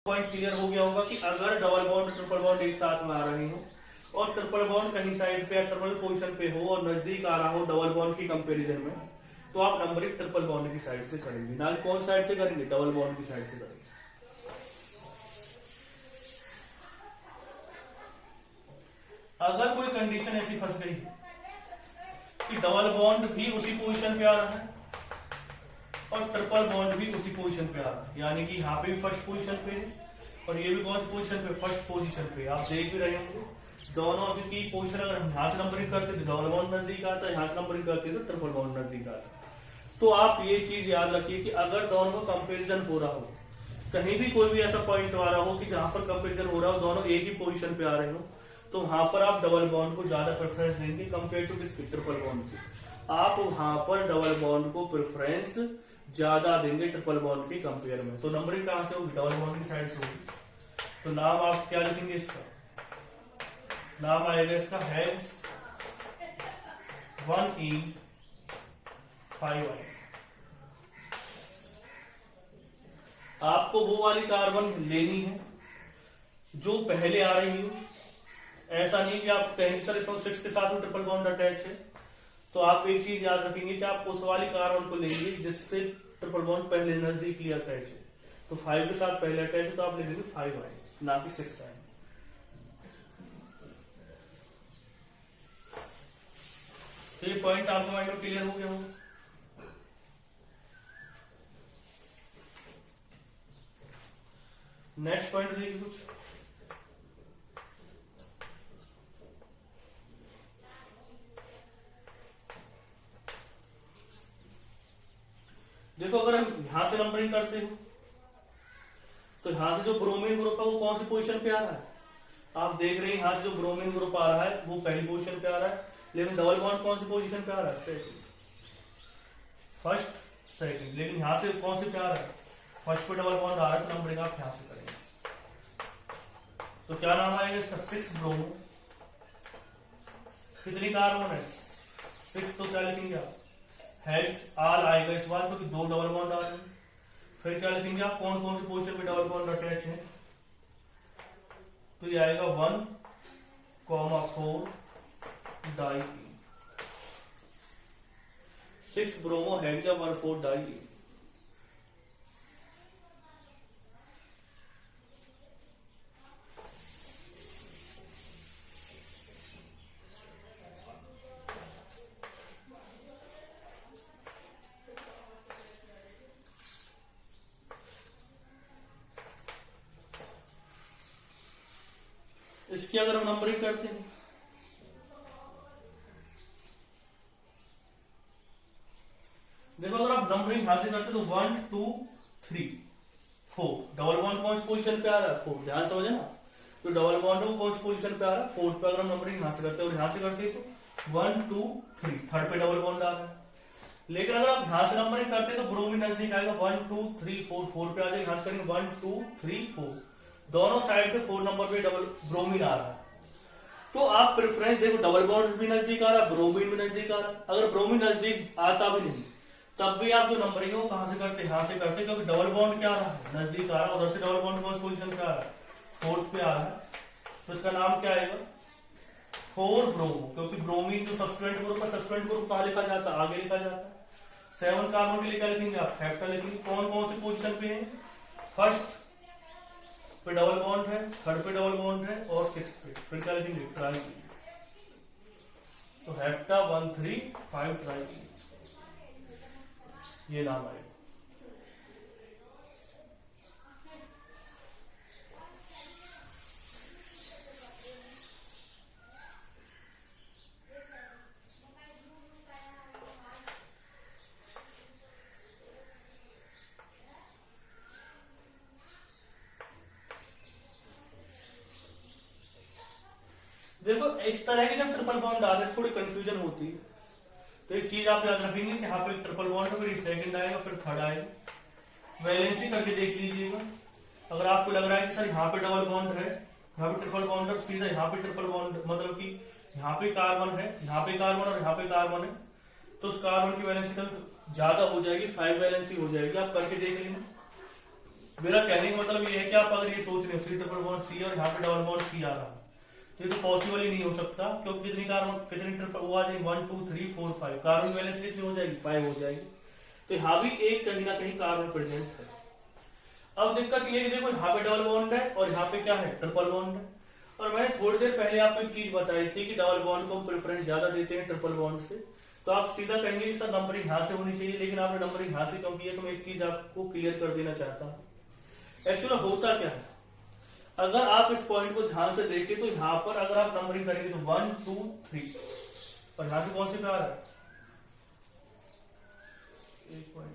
Point clear हो गया होगा कि अगर डबल बॉन्ड ट्रिपल बॉन्ड एक साथ में आ रहे हो और ट्रिपल बॉन्ड कहीं साइड पे या टर्मिनल पोजीशन पे हो और नजदीक आ रहा हो डबल बॉन्ड की कंपैरिजन में, तो आप नंबरिंग ट्रिपल बॉन्ड की साइड से करेंगे, ना कौन साइड से करेंगे, डबल बॉन्ड की साइड से करेंगे। अगर कोई कंडीशन ऐसी फंस गई कि डबल बॉन्ड भी उसी पोजीशन पे आ रहा है और ट्रिपल बॉन्ड भी उसी पोजीशन पे आ रहा है, यानी कि यहाँ पे भी फर्स्ट पोजीशन पे है और ये भी कौन सी पोजीशन पे, फर्स्ट पोजीशन पे। आप देख भी रहे होंगे दोनों की पोजीशन, अगर हम यहाँ से नंबरिंग करते तो डबल बॉन्ड नजदीक आता है, यहाँ से नंबरिंग करते तो ट्रिपल बॉन्ड नजदीक आता है। तो आप ये चीज याद रखिए कि अगर दोनों का कंपेरिजन हो रहा हो, कहीं भी कोई भी ऐसा पॉइंट आ रहा हो कि जहां पर कंपेरिजन हो रहा हो दोनों एक ही पोजीशन पे आ रहे हो, तो वहां पर आप डबल बॉन्ड को ज्यादा प्रेफरेंस देंगे कंपेयर टू किसके, ट्रिपल बॉन्ड की। आप वहां पर डबल बॉन्ड को प्रेफरेंस ज्यादा देंगे ट्रिपल बॉन्ड के कंपेयर में। तो नंबरिंग कहां से होगी, डबल बॉन्ड की साइड से होगी। तो नाम आप क्या लिखेंगे, इसका नाम आएगा इसका हेक्स 1E5I। आपको वो वाली कार्बन लेनी है जो पहले आ रही हो, ऐसा नहीं कि आप कहीं सर 6 के साथ में ट्रिपल बॉन्ड अटैच है। तो आप एक चीज याद रखेंगे कि आप उस वाली कार्बन को लेंगे जिससे ट्रिपल बॉन्ड पहले नजदीकली अटैच है। तो 5 के साथ पहले अटैच है तो आप लिखेंगे 5I, ना कि 6I। तो ये पॉइंट आपको माइंड में क्लियर हो गया होगा। नेक्स्ट पॉइंट देखिए कुछ, देखो अगर हम यहां से नंबरिंग करते हो तो यहां से जो ब्रोमीन ग्रुप है वो कौन सी पोजीशन पे आ रहा है, आप देख रहे हैं यहां से जो ब्रोमीन ग्रुप आ रहा है वो पहली पोजीशन पे आ रहा है, लेकिन डबल बॉन्ड कौन सी पोजीशन पे आ रहा है, सेकंड, फर्स्ट सेकंड। लेकिन यहां से कौन से पे आ रहा है, फर्स्ट पे डबल बॉन्ड आ रहा है, तो नंबरिंग आप यहां से करेंगे। तो क्या नाम आएगा इसका, 6 ब्रोमो। कितनी कार्बन है, 6, तो क्या लिखेंगे आप, हेड्स आल आएगा इस बार क्योंकि 2 डबल बॉन्ड आ रहे हैं। फिर क्या लिखेंगे आप, कौन कौन सी पोजीशन पे डबल बॉन्ड अटैच है, तो ये आएगा 1,4 डाई, 6 ब्रोमो हेक्सा 1,4 डाई। इसकी अगर हम नंबरिंग करते हैं देखो, अगर आप नंबरिंग यहां से करते तो 1 2 3 4, डबल बॉन्ड कौन सी पोजीशन पे आ रहा है, 4, ध्यान समझे ना। तो डबल बॉन्ड वो कौन सी पोजीशन पे आ रहा है, 4 पे। अगर हम नंबरिंग यहां से करते हैं और यहां से करते हैं तो 1 2 3, थर्ड पे डबल बॉन्ड आ रहा है। लेकिन अगर आप यहां से नंबरिंग करते हैं तो ब्रोमीन नजदीक आएगा, 1 2 3 4, 4 पे आ जाएगा। यहां से करेंगे 1 2 3 4, दोनों साइड से 4 नंबर पे डबल ब्रोमीन आ रहा है। तो आप प्रेफरेंस देखो, डबल बॉन्ड भी नजदीक आ रहा है, ब्रोमीन भी नजदीक आ रहा है। अगर ब्रोमीन नजदीक आता भी नहीं तब भी आप जो नंबरिंग है वो कहां से करते हैं, यहां से करते हैं, क्योंकि डबल बॉन्ड क्या आ रहा है, नजदीक आ रहा है। उधर से डबल बॉन्ड कौन सी पोजीशन पे आ रहा है, 4th पे आ रहा है। तो इसका नाम क्या आएगा, 4 ब्रोमो, क्योंकि ब्रोमीन जो सब्सटीट्यूएंट ग्रुप है, सब्सटीट्यूएंट ग्रुप कहां लिखा जाता है, आगे लिखा जाता है। 7 कार्बन के लिए क्या लिखेंगे आप, हेप्टा लिखेंगे। कौन कौन सी पोजीशन पे है, फर्स्ट पे डबल बॉन्ड है, थर्ड पे डबल बॉन्ड है और 6th पे। फिर क्या लिखेंगे, ट्राई। तो हेप्टा 1 3 5 ट्राई, ये नाम आएगा। देखो इस तरह की जब ट्रिपल बॉन्ड आ रहे थोड़ी कंफ्यूजन होती है, तो एक चीज आप याद रखेंगे कि यहाँ पे ट्रिपल बॉन्ड है, फिर सेकंड आएगा, फिर थर्ड आएगा। वैलेंसी करके देख लीजिएगा। अगर आपको लग रहा है कि सर यहाँ पे डबल बॉन्ड है, यहाँ पे ट्रिपल बॉन्ड है, सीधा यहाँ पे ट्रिपल बॉन्ड, मतलब कि यहाँ पे कार्बन है, यहाँ पे कार्बन और यहाँ पे कार्बन है, तो उस कार्बन की वैलेंसी ज्यादा हो जाएगी, 5 वैलेंसी हो जाएगी। आप करके देख लेंगे। मेरा कहने का मतलब ये है कि आप अगर ये सोच रहे हो सी ट्रिपल बॉन्ड सी और यहाँ पे डबल बॉन्ड सी आ रहा है, तो ये तो पॉसिबल ही नहीं हो सकता, क्योंकि कितनी कार्बन कितनी ट्रिपल वो आ जाएगी 1 2 3 4 5, कार्बन वैलेंस कितनी हो जाएगी 5 हो जाएगी। तो यहाँ भी एक कहीं ना कहीं कार्बन प्रेजेंट है। अब दिक्कत ये है कि देखो यहाँ पे डबल बॉन्ड है और यहाँ पे क्या है ट्रिपल बॉन्ड है। और मैंने थोड़ी देर पहले आपको एक चीज बताई थी कि डबल बॉन्ड को प्रेफरेंस ज्यादा देते हैं ट्रिपल बॉन्ड से। तो आप सीधा कहेंगे कि सर नंबरिंग यहाँ से होनी चाहिए, लेकिन आपने नंबरिंग यहाँ से क्यों की है, तो मैं एक चीज आपको क्लियर कर देना चाहता हूँ। एक्चुअली होता क्या है, अगर आप इस पॉइंट को ध्यान से देखें तो यहाँ पर अगर आप नंबरिंग करेंगे तो 1 2 3 और यहां से कौन से पे आ रहा है 1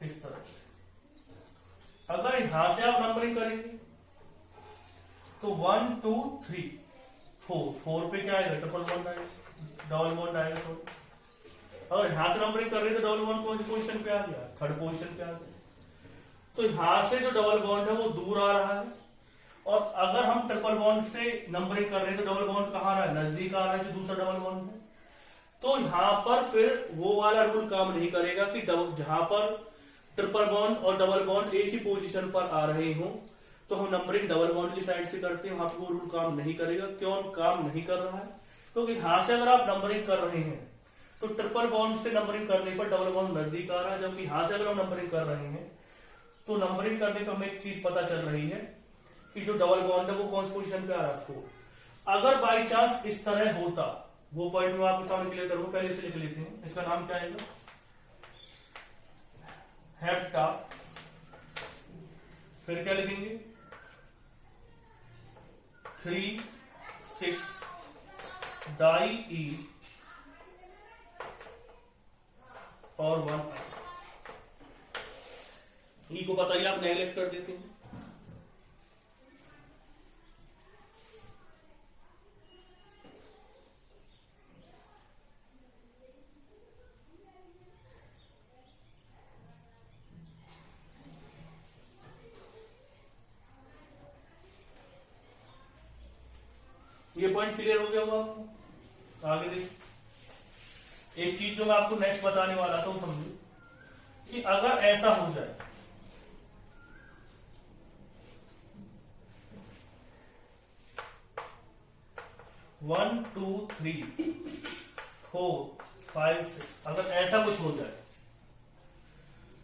इस तरह से। अगर यहां से आप नंबरिंग करेंगे तो 1 2 3 4 पे क्या आएगा ट्रिपल बॉन्ड आएगा, डबल बॉन्ड आएगा सॉरी। अगर यहां से नंबरिंग कर रहे हैं तो डबल बॉन्ड कौन सी पोजीशन पे आ गया, थर्ड पोजीशन पे आ गया। तो यहां से जो डबल बॉन्ड है वो दूर आ रहा है, और अगर हम ट्रिपल बॉन्ड से नंबरिंग कर रहे हैं तो डबल बॉन्ड कहां आ रहा है, नजदीक आ रहा है जो दूसरा डबल बॉन्ड है। तो यहां पर फिर वो वाला रूल काम नहीं करेगा कि जहां पर ट्रिपल बॉन्ड और डबल बॉन्ड एक ही पोजीशन पर आ रहे हो तो हम नंबरिंग डबल बॉन्ड की साइड से करते हैं, वहां पर वो रूल काम नहीं करेगा। क्यों काम नहीं कर रहा है, क्योंकि यहां से अगर आप नंबरिंग कर रहे हैं तो ट्रिपल बॉन्ड से नंबरिंग करने पर डबल बॉन्ड नजदीक आ रहा है, जबकि यहां से अगर हम नंबरिंग कर रहे हैं तो नंबरिंग करने पर हमें एक चीज पता चल रही है कि जो डबल बॉन्ड है वो कौन सी पोजीशन पे आ रहा है 4। अगर बाई चांस इस तरह होता, वो पॉइंट में आपके सामने क्लियर करूंगा, पहले इसे लिख लेते हैं। इसका नाम क्या आएगा, हेप्टा, फिर क्या लिखेंगे 3 6 डाई ई और 1 ई को बताइए आप नेगलेक्ट कर देते हैं। ये पॉइंट क्लियर हो गया होगा आपको। आगे देखिए, एक चीज जो मैं आपको नेक्स्ट बताने वाला था वो समझो कि अगर ऐसा हो जाए 1 2 3 4 5 6, अगर ऐसा कुछ हो जाए,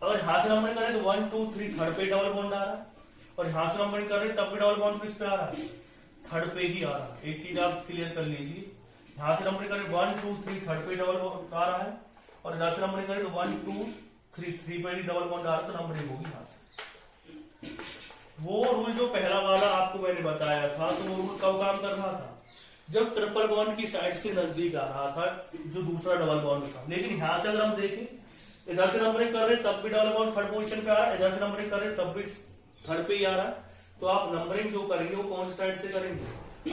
अगर यहां से नंबरिंग करें तो 1 2 3 थर्ड पे डबल बॉन्ड आ रहा है, और यहां से नंबरिंग कर रहे हैं तब भी डबल बॉन्ड किस पे आ रहा है, थर्ड पे ही आ रहा है। एक चीज आप क्लियर कर लीजिए, यहां से नंबरिंग करें 1 2 3 थर्ड पे डबल बॉन्ड आ रहा है, और यहां से नंबरिंग करें तो 1 2 3 पे ही डबल बॉन्ड आ रहा है, तो नंबरिंग होगी यहां से। वो रूल जो पहला वाला आपको मैंने बताया था, तो वो रूल कब काम कर रहा था, जब ट्रिपल बॉन्ड की साइड से नजदीक आ रहा था जो दूसरा डबल बॉन्ड था। लेकिन यहां से अगर हम देखें, इधर से नंबरिंग कर रहे तब भी डबल बॉन्ड थर्ड पोजीशन पे आ रहा है, इधर से नंबरिंग कर रहे तब भी थर्ड पे ही आ रहा है। तो आप नंबरिंग जो करेंगे वो कौन सी साइड से करेंगे,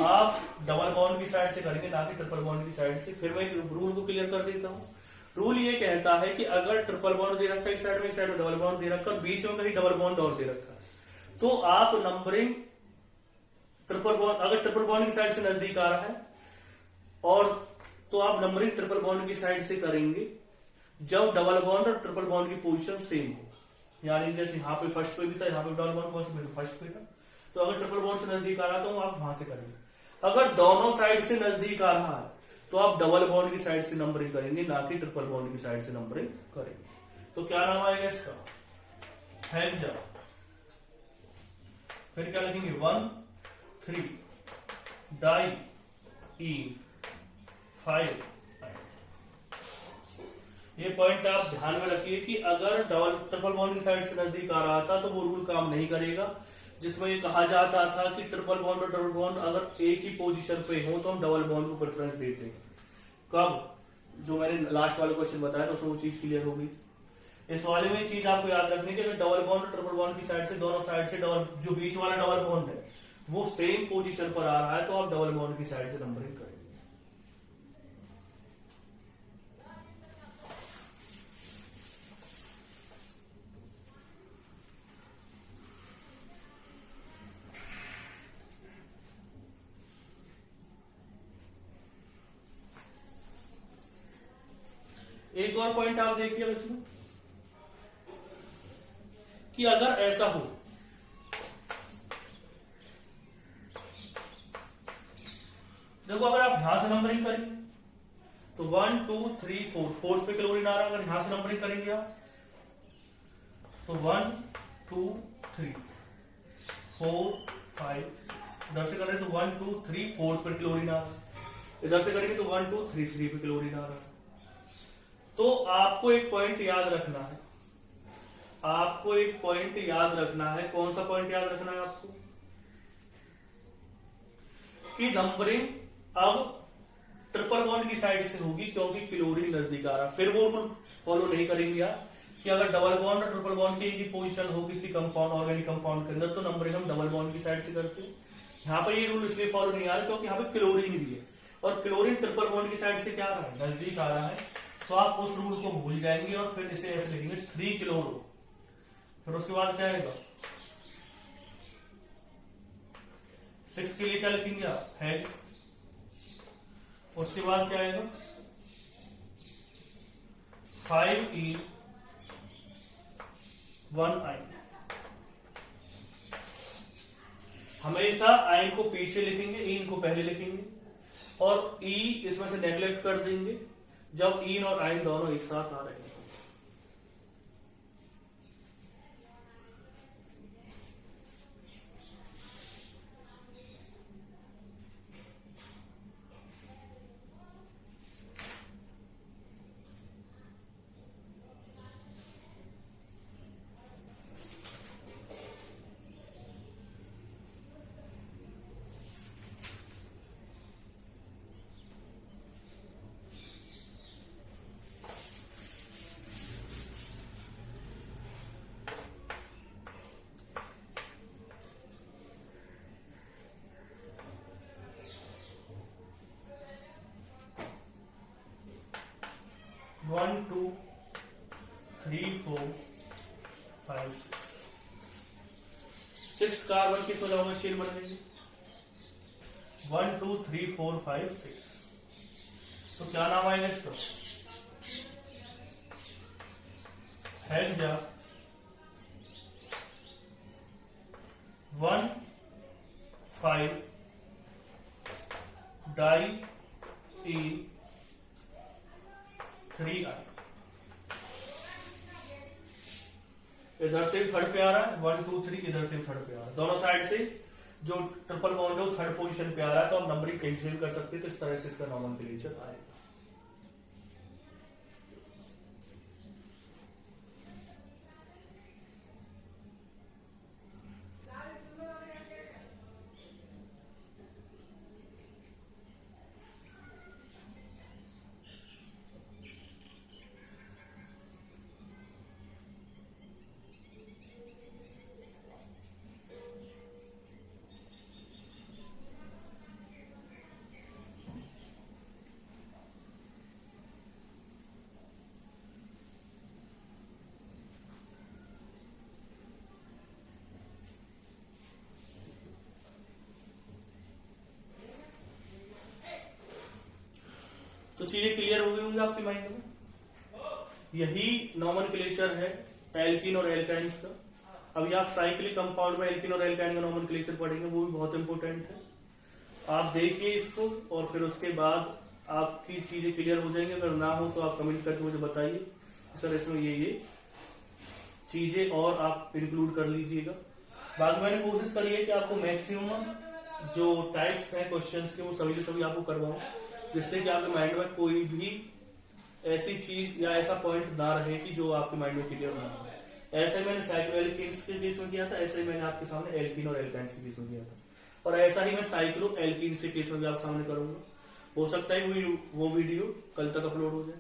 आप डबल बॉन्ड की साइड से करेंगे, ना कि ट्रिपल बॉन्ड की साइड से। फिर मैं रूल को क्लियर कर देता हूँ। रूल ये कहता है कि अगर ट्रिपल बॉन्ड दे रखा है एक साइड में, एक साइड में डबल बॉन्ड दे रखा है, बीच में कहीं डबल बॉन्ड और दे रखा है, तो आप नंबरिंग ट्रिपल बॉन्ड, अगर ट्रिपल बॉन्ड की साइड से नजदीक आ रहा है और तो आप नंबरिंग ट्रिपल बॉन्ड की साइड से करेंगे जब डबल बॉन्ड और ट्रिपल बॉन्ड की पोजीशन सेम हो। यानी जैसे यहाँ पे फर्स्ट पे भी था, यहाँ पे डबल बॉन्ड कौन से फर्स्ट पे था, तो अगर ट्रिपल बॉन्ड से नजदीक आ रहा तो आप वहां से करेंगे। अगर दोनों साइड से नजदीक आ रहा है तो आप डबल बॉन्ड की साइड से नंबरिंग करेंगे, ना कि ट्रिपल बॉन्ड की साइड से नंबरिंग करेंगे। तो क्या नाम आएगा इसका, हेक्सा। फिर क्या लिखेंगे 1 3 डाई ई 5। ये पॉइंट आप ध्यान में रखिए कि अगर डबल ट्रिपल बॉन्ड की साइड से नजदीक आ रहा था तो वो रूल काम नहीं करेगा, जिसमें ये कहा जाता था कि ट्रिपल बॉन्ड और डबल बॉन्ड अगर एक ही पोजीशन पे हो तो हम डबल बॉन्ड को प्रेफरेंस देते हैं। कब, जो मैंने लास्ट वाले क्वेश्चन बताया तो उसमें वो चीज क्लियर हो गई। इस वाले में चीज आपको याद रखनी है कि डबल बॉन्ड और ट्रिपल बॉन्ड की साइड से, दोनों साइड से डबल, जो बीच वाला डबल बॉन्ड है वो सेम पोजीशन पर आ रहा है, तो आप डबल बॉन्ड की साइड से नंबरिंग करेंगे। एक और पॉइंट आप देखिए इसमें, कि अगर ऐसा हो, देखो अगर आप यहां से नंबरिंग करेंगे तो 1 2 3 4 फोर्थ पे क्लोरीन आ रहा है, अगर यहां से नंबरिंग करेंगे आप तो 1 2 3 4 5 6, इधर से करें तो 1 2 3 फोर्थ पे क्लोरीन आ रहा है, इधर से करेंगे तो 1 2 3 3 पे क्लोरीन आ रहा है। तो आपको एक पॉइंट याद रखना है, आपको एक पॉइंट याद रखना है। कौन सा पॉइंट याद रखना है आपको? कि नंबरिंग अब ट्रिपल बॉन्ड की साइड से होगी क्योंकि क्लोरीन नजदीक आ रहा। फिर वो रूल फॉलो नहीं करेंगे आप कि अगर डबल बॉन्ड और ट्रिपल बॉन्ड की पोजीशन हो किसी कंपाउंड, ऑर्गेनिक कंपाउंड के अंदर, तो नंबरिंग हम डबल बॉन्ड की साइड से करते हैं। यहाँ पे ये रूल इसलिए फॉलो नहीं आ रहा क्योंकि यहाँ पे क्लोरीन भी है और क्लोरीन ट्रिपल बॉन्ड की साइड से क्या आ रहा है, नजदीक आ रहा है। तो आप उस रूल को भूल जाएंगे और फिर इसे ऐसे लिखेंगे 3 क्लोरो। फिर उसके बाद क्या आएगा 6 के लिए क्या लिखेंगे आप, हेक्स। उसके बाद क्या आएगा 5E 1 आइन। हमेशा आइन को पीछे लिखेंगे, इन को पहले लिखेंगे और ई इसमें से नेग्लेक्ट कर देंगे जब इन और आइन दोनों एक साथ आ रहे हैं। One two three four five six carbon की सोलह शेल बन गई। 1 2 3 4 5 6। तो क्या नाम आएगा इसका, हेक्सा 1 5 डाई ई 3 आई। इधर से थर्ड पे आ रहा है 1 2 3, इधर से थर्ड पे आ रहा है, दोनों साइड से जो ट्रिपल बॉन्ड है वो थर्ड पोजीशन पे आ रहा है। तो आप नंबरिंग कहीं से भी कर सकते हैं। तो इस तरह से इसका नॉमेनक्लेचर आएगा। तो चीजें क्लियर हो गई होंगी आपके माइंड में। यही नॉमेनक्लेचर है एल्कीन और एल्काइंस का। अभी आप साइक्लिक कंपाउंड में एल्कीन और एल्काइन का नॉमेनक्लेचर पढ़ेंगे, वो भी बहुत इंपॉर्टेंट है। आप देखिए इसको और फिर उसके बाद आपकी चीजें क्लियर हो जाएंगी। अगर ना हो तो आप कमेंट करके मुझे बताइए सर इसमें ये चीजें और आप इंक्लूड कर लीजिएगा। बाकी मैंने कोशिश करी है कि आपको मैक्सिमम जो टाइप्स हैं क्वेश्चंस के वो सभी के सभी आपको करवाऊं, जिससे कि आपके माइंड में कोई भी ऐसी चीज या ऐसा पॉइंट ना रहे कि जो आपके माइंड में क्लियर ना हो। ऐसे ही मैंने साइक्लोएल्कीन्स के केस में किया था, ऐसे ही मैंने आपके सामने एल्कीन और एल्काइंस के केस में किया था, और ऐसा ही मैं साइक्लो एल्कीन्स के केस में भी आपके सामने करूंगा। हो सकता है वो वीडियो कल तक अपलोड हो जाए।